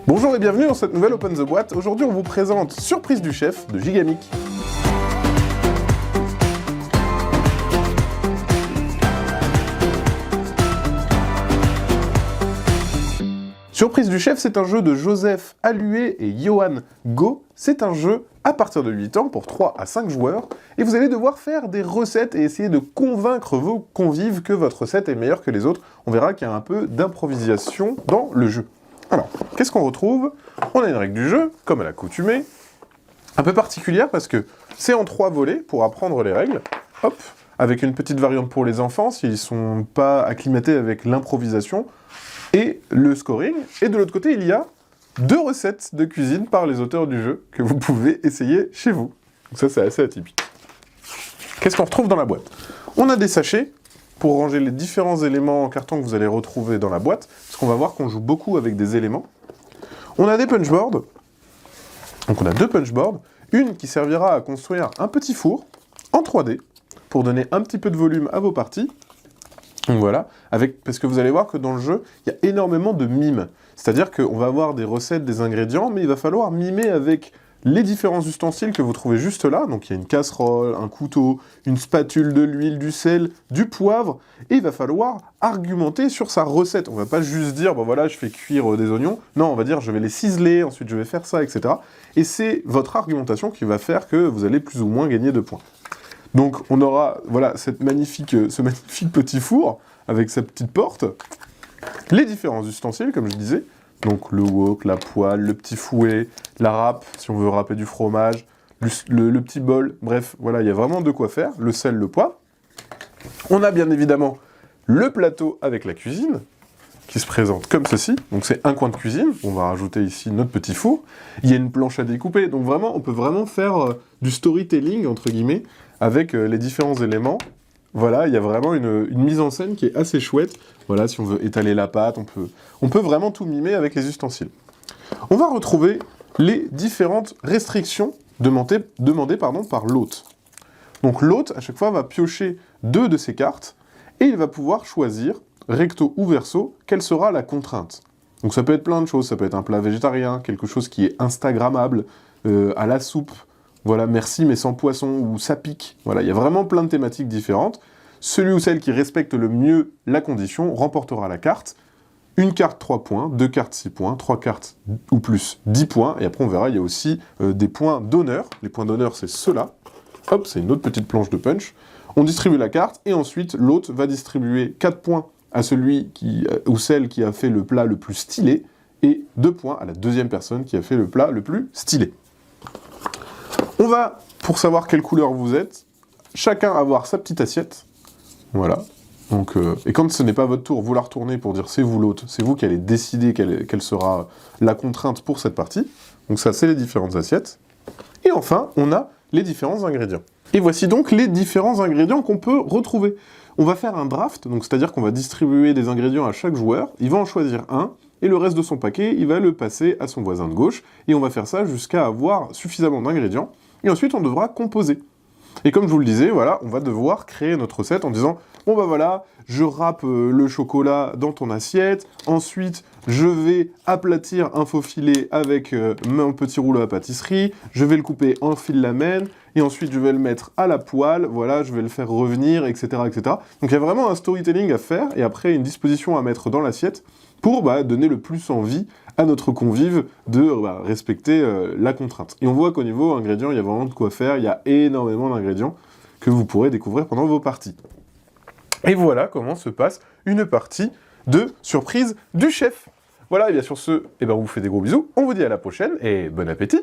Bonjour et bienvenue dans cette nouvelle Open the Boîte. Aujourd'hui on vous présente Surprise du chef de Gigamic. Surprise du chef, c'est un jeu de Joseph Allué et Johan Go. C'est un jeu à partir de 8 ans pour 3 à 5 joueurs. Et vous allez devoir faire des recettes et essayer de convaincre vos convives que votre recette est meilleure que les autres. On verra qu'il y a un peu d'improvisation dans le jeu. Alors, qu'est-ce qu'on retrouve? On a une règle du jeu, comme à l'accoutumée, un peu particulière parce que c'est en 3 volets pour apprendre les règles. Hop, avec une petite variante pour les enfants s'ils ne sont pas acclimatés avec l'improvisation. Et le scoring, et de l'autre côté, il y a 2 recettes de cuisine par les auteurs du jeu que vous pouvez essayer chez vous. Donc ça, c'est assez atypique. Qu'est-ce qu'on retrouve dans la boîte? On a des sachets pour ranger les différents éléments en carton que vous allez retrouver dans la boîte, parce qu'on va voir qu'on joue beaucoup avec des éléments. On a des punchboards. Donc on a 2 punchboards. Une qui servira à construire un petit four en 3D, pour donner un petit peu de volume à vos parties. Donc voilà, parce que vous allez voir que dans le jeu, il y a énormément de mimes. C'est-à-dire qu'on va avoir des recettes, des ingrédients, mais il va falloir mimer avec les différents ustensiles que vous trouvez juste là. Donc il y a une casserole, un couteau, une spatule, de l'huile, du sel, du poivre. Et il va falloir argumenter sur sa recette. On ne va pas juste dire, bon voilà, je fais cuire des oignons. Non, on va dire, je vais les ciseler, ensuite je vais faire ça, etc. Et c'est votre argumentation qui va faire que vous allez plus ou moins gagner de points. Donc on aura voilà, ce magnifique petit four avec sa petite porte, les différents ustensiles comme je disais, donc le wok, la poêle, le petit fouet, la râpe si on veut râper du fromage, le petit bol, bref, voilà, il y a vraiment de quoi faire, le sel, le poivre. On a bien évidemment le plateau avec la cuisine, qui se présente comme ceci, donc c'est un coin de cuisine, on va rajouter ici notre petit four, il y a une planche à découper, donc vraiment, on peut vraiment faire du storytelling, entre guillemets, avec les différents éléments. Voilà, il y a vraiment une mise en scène qui est assez chouette, voilà, si on veut étaler la pâte, on peut vraiment tout mimer avec les ustensiles. On va retrouver les différentes restrictions demandées par l'hôte. Donc l'hôte, à chaque fois, va piocher 2 de ses cartes, et il va pouvoir choisir recto ou verso, quelle sera la contrainte. Donc ça peut être plein de choses, ça peut être un plat végétarien, quelque chose qui est instagrammable, à la soupe, voilà, merci mais sans poisson, ou ça pique. Voilà, il y a vraiment plein de thématiques différentes. Celui ou celle qui respecte le mieux la condition remportera la carte. Une carte 3 points, 2 cartes 6 points, 3 cartes ou plus 10 points, et après on verra, il y a aussi des points d'honneur. Les points d'honneur, c'est ceux-là. Hop, c'est une autre petite planche de punch. On distribue la carte, et ensuite l'hôte va distribuer 4 points à celui ou celle qui a fait le plat le plus stylé, et 2 points à la deuxième personne qui a fait le plat le plus stylé. On va, pour savoir quelle couleur vous êtes, chacun avoir sa petite assiette. Voilà. Donc, et quand ce n'est pas votre tour, vous la retournez pour dire c'est vous l'hôte, c'est vous qui allez décider quelle sera la contrainte pour cette partie. Donc ça, c'est les différentes assiettes. Et enfin, on a les différents ingrédients. Et voici donc les différents ingrédients qu'on peut retrouver. On va faire un draft, donc c'est-à-dire qu'on va distribuer des ingrédients à chaque joueur, il va en choisir un, et le reste de son paquet, il va le passer à son voisin de gauche, et on va faire ça jusqu'à avoir suffisamment d'ingrédients, et ensuite on devra composer. Et comme je vous le disais, voilà, on va devoir créer notre recette en disant, bon bah voilà, je râpe le chocolat dans ton assiette, ensuite je vais aplatir un faux filet avec mon petit rouleau à pâtisserie, je vais le couper en fil-lamenne, et ensuite je vais le mettre à la poêle, voilà, je vais le faire revenir, etc., etc. Donc il y a vraiment un storytelling à faire, et après une disposition à mettre dans l'assiette, pour donner le plus envie à notre convive de respecter la contrainte. Et on voit qu'au niveau ingrédients, il y a vraiment de quoi faire, il y a énormément d'ingrédients que vous pourrez découvrir pendant vos parties. Et voilà comment se passe une partie de Surprise du chef. Voilà, et bien sur ce, on vous fait des gros bisous, on vous dit à la prochaine, et bon appétit!